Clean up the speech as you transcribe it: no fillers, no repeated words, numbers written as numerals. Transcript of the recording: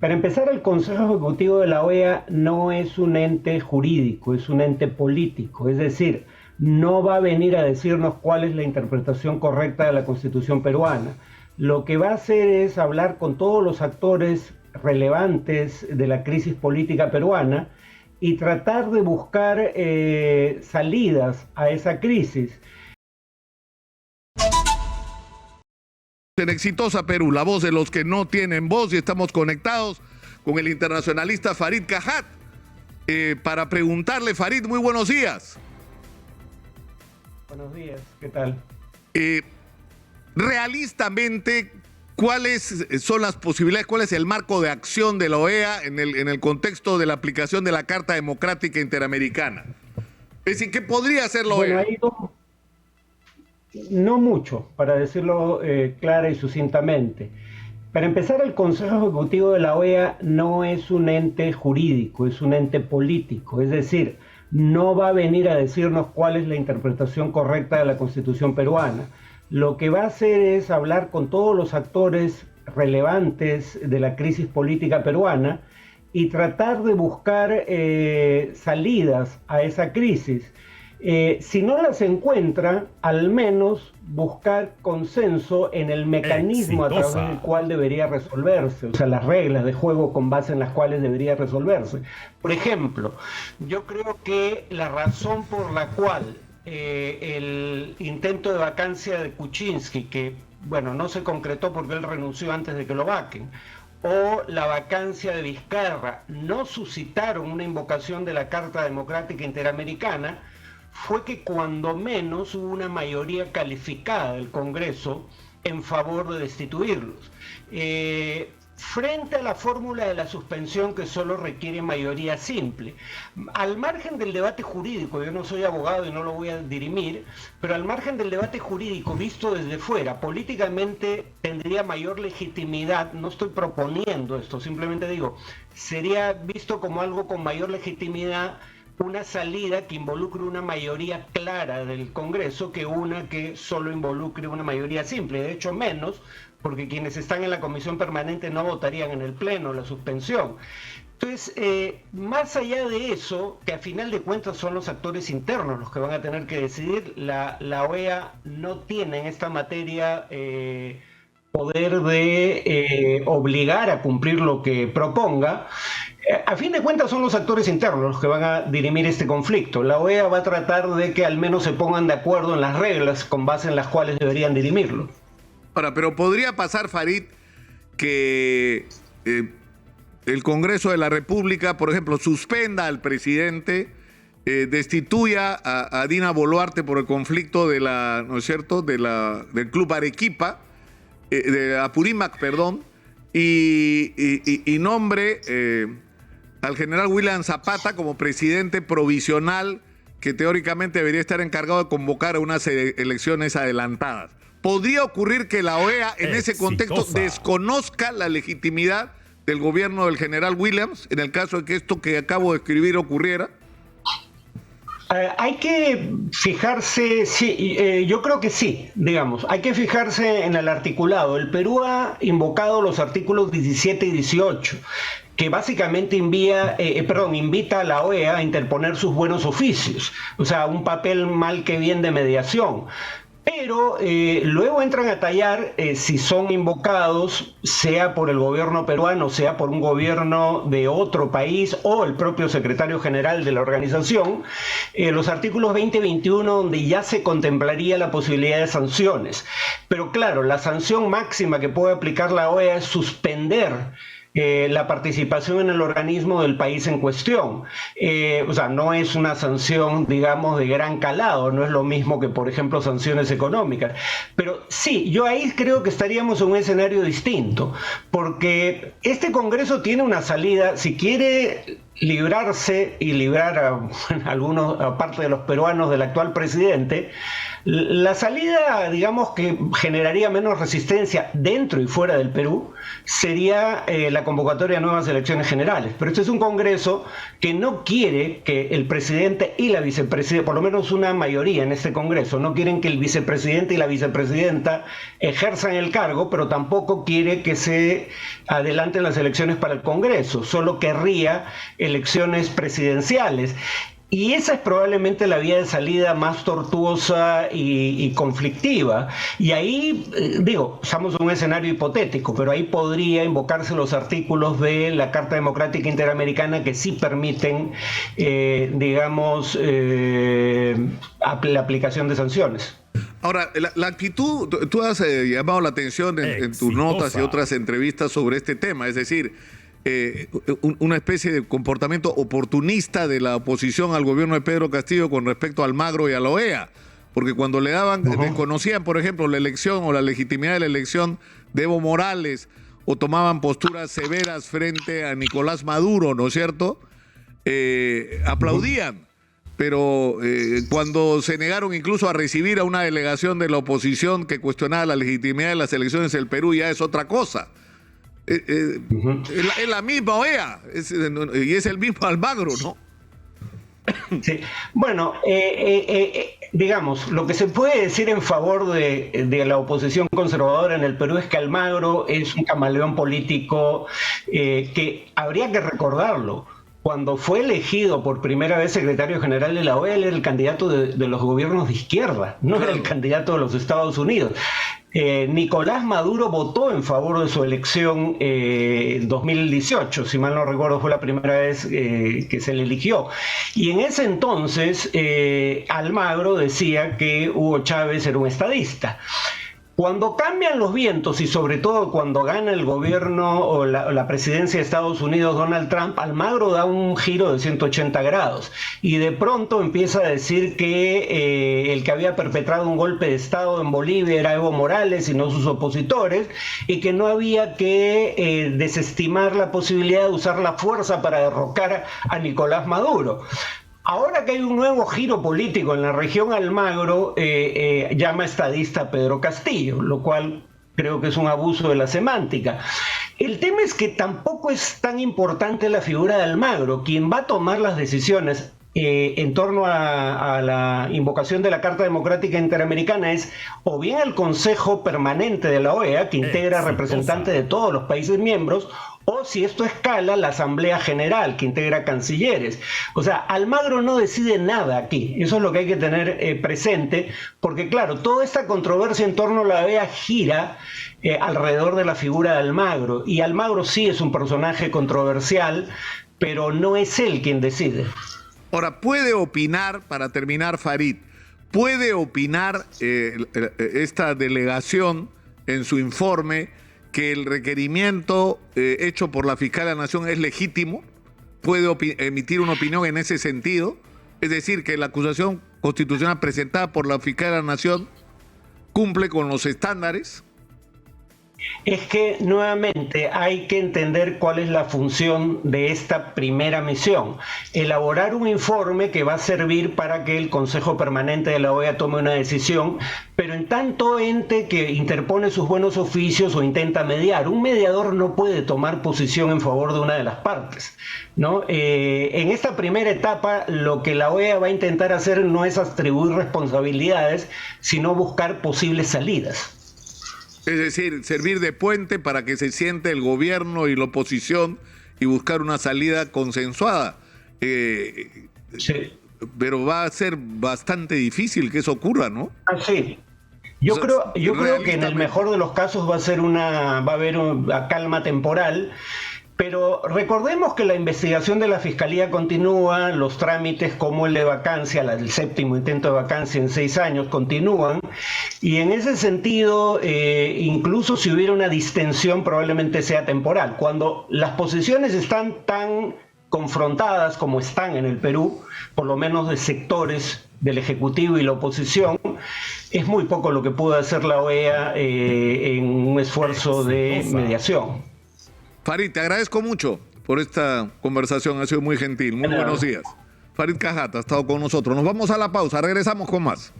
Para empezar, el Consejo Ejecutivo de la OEA no es un ente jurídico, es un ente político. Es decir, no va a venir a decirnos cuál es la interpretación correcta de la Constitución peruana. Lo que va a hacer es hablar con todos los actores relevantes de la crisis política peruana y tratar de buscar salidas a esa crisis. En Exitosa Perú, la voz de los que no tienen voz, y estamos conectados con el internacionalista Farid Cajat para preguntarle. Farid, muy buenos días. Buenos días, ¿qué tal? Realistamente, ¿cuáles son las posibilidades, cuál es el marco de acción de la OEA en el contexto de la aplicación de la Carta Democrática Interamericana? Es decir, ¿qué podría hacer la OEA? No mucho, para decirlo clara y sucintamente. Para empezar, el Consejo Ejecutivo de la OEA no es un ente jurídico, es un ente político. Es decir, no va a venir a decirnos cuál es la interpretación correcta de la Constitución peruana. Lo que va a hacer es hablar con todos los actores relevantes de la crisis política peruana y tratar de buscar salidas a esa crisis. Si no las encuentra, al menos buscar consenso en el mecanismo a través del cual debería resolverse, o sea, las reglas de juego con base en las cuales debería resolverse. Por ejemplo, yo creo que la razón por la cual el intento de vacancia de Kuczynski, que bueno, no se concretó porque él renunció antes de que lo vaquen, o la vacancia de Vizcarra no suscitaron una invocación de la Carta Democrática Interamericana, fue que cuando menos hubo una mayoría calificada del Congreso en favor de destituirlos. Frente a la fórmula de la suspensión, que solo requiere mayoría simple, al margen del debate jurídico, yo no soy abogado y no lo voy a dirimir, pero al margen del debate jurídico visto desde fuera, políticamente tendría mayor legitimidad. No estoy proponiendo esto, simplemente digo, sería visto como algo con mayor legitimidad una salida que involucre una mayoría clara del Congreso que una que solo involucre una mayoría simple. De hecho, menos, porque quienes están en la comisión permanente no votarían en el Pleno la suspensión. Entonces, más allá de eso, que a final de cuentas son los actores internos los que van a tener que decidir, la OEA no tiene en esta materia poder de obligar a cumplir lo que proponga. A fin de cuentas son los actores internos los que van a dirimir este conflicto. La OEA va a tratar de que al menos se pongan de acuerdo en las reglas con base en las cuales deberían dirimirlo. Ahora, pero podría pasar, Farid, que el Congreso de la República, por ejemplo, suspenda al presidente, destituya a Dina Boluarte por el conflicto de la, ¿no es cierto?, del Club Arequipa, de Apurímac, perdón, y nombre al general William Zapata como presidente provisional, que teóricamente debería estar encargado de convocar a unas elecciones adelantadas. ¿Podría ocurrir que la OEA en ese contexto desconozca la legitimidad del gobierno del general Williams en el caso de que esto que acabo de escribir ocurriera? Hay que fijarse, sí, yo creo que sí, digamos, hay que fijarse en el articulado. El Perú ha invocado los artículos 17 y 18, que básicamente invita a la OEA a interponer sus buenos oficios, o sea, un papel mal que bien de mediación. Pero luego entran a tallar si son invocados, sea por el gobierno peruano, sea por un gobierno de otro país o el propio secretario general de la organización, los artículos 20 y 21, donde ya se contemplaría la posibilidad de sanciones. Pero claro, la sanción máxima que puede aplicar la OEA es suspender la participación en el organismo del país en cuestión. O sea, no es una sanción, digamos, de gran calado, no es lo mismo que, por ejemplo, sanciones económicas. Pero sí, yo ahí creo que estaríamos en un escenario distinto, porque este Congreso tiene una salida, si quiere librarse y librar a algunos, a parte de los peruanos del actual presidente, la salida, digamos, que generaría menos resistencia dentro y fuera del Perú sería la convocatoria de nuevas elecciones generales. Pero este es un Congreso que no quiere que el presidente y la vicepresidenta, por lo menos una mayoría en este Congreso, no quieren que el vicepresidente y la vicepresidenta ejerzan el cargo, pero tampoco quiere que se adelanten las elecciones para el Congreso, solo querría elecciones presidenciales. Y esa es probablemente la vía de salida más tortuosa y conflictiva. Y ahí, digo, estamos en un escenario hipotético, pero ahí podría invocarse los artículos de la Carta Democrática Interamericana que sí permiten, digamos, la aplicación de sanciones. Ahora, la actitud, tú has llamado la atención en tus notas y otras entrevistas sobre este tema, es decir, una especie de comportamiento oportunista de la oposición al gobierno de Pedro Castillo con respecto a Almagro y a la OEA, porque cuando le daban, desconocían, por ejemplo, la elección o la legitimidad de la elección de Evo Morales, o tomaban posturas severas frente a Nicolás Maduro, ¿no es cierto? Aplaudían. Pero cuando se negaron incluso a recibir a una delegación de la oposición que cuestionaba la legitimidad de las elecciones del Perú, ya es otra cosa. Es la misma OEA y es el mismo Almagro, ¿no? Sí. Bueno, digamos, lo que se puede decir en favor de la oposición conservadora en el Perú es que Almagro es un camaleón político que habría que recordarlo. Cuando fue elegido por primera vez secretario general de la OEA, él era el candidato de los gobiernos de izquierda, no era el candidato de los Estados Unidos. Nicolás Maduro votó en favor de su elección en 2018, si mal no recuerdo, fue la primera vez que se le eligió. Y en ese entonces Almagro decía que Hugo Chávez era un estadista. Cuando cambian los vientos y sobre todo cuando gana el gobierno o la presidencia de Estados Unidos Donald Trump, Almagro da un giro de 180 grados y de pronto empieza a decir que el que había perpetrado un golpe de Estado en Bolivia era Evo Morales y no sus opositores, y que no había que desestimar la posibilidad de usar la fuerza para derrocar a Nicolás Maduro. Ahora que hay un nuevo giro político en la región, Almagro llama estadista a Pedro Castillo, lo cual creo que es un abuso de la semántica. El tema es que tampoco es tan importante la figura de Almagro. Quien va a tomar las decisiones en torno a la invocación de la Carta Democrática Interamericana es o bien el Consejo Permanente de la OEA, que integra representantes de todos los países miembros, o si esto escala, la Asamblea General, que integra cancilleres. O sea, Almagro no decide nada aquí. Eso es lo que hay que tener presente, porque claro, toda esta controversia en torno a la OEA gira alrededor de la figura de Almagro. Y Almagro sí es un personaje controversial, pero no es él quien decide. Ahora, ¿puede opinar, para terminar, Farid, puede opinar esta delegación en su informe que el requerimiento hecho por la Fiscal de la Nación es legítimo? ¿Puede emitir una opinión en ese sentido? Es decir, que la acusación constitucional presentada por la Fiscal de la Nación cumple con los estándares. Es que nuevamente hay que entender cuál es la función de esta primera misión. Elaborar un informe que va a servir para que el Consejo Permanente de la OEA tome una decisión, pero en tanto ente que interpone sus buenos oficios o intenta mediar. Un mediador no puede tomar posición en favor de una de las partes, ¿no? En esta primera etapa lo que la OEA va a intentar hacer no es atribuir responsabilidades, sino buscar posibles salidas. Es decir, servir de puente para que se siente el gobierno y la oposición y buscar una salida consensuada. Sí. Pero va a ser bastante difícil que eso ocurra, ¿no? Sí. Yo creo que en el mejor de los casos va a haber una calma temporal. Pero recordemos que la investigación de la Fiscalía continúa, los trámites como el de vacancia, el séptimo intento de vacancia en 6 años continúan, y en ese sentido, incluso si hubiera una distensión probablemente sea temporal. Cuando las posiciones están tan confrontadas como están en el Perú, por lo menos de sectores del Ejecutivo y la oposición, es muy poco lo que puede hacer la OEA en un esfuerzo de mediación. Farid, te agradezco mucho por esta conversación, ha sido muy gentil. Muy buenos días. Farid Cajat ha estado con nosotros. Nos vamos a la pausa, regresamos con más.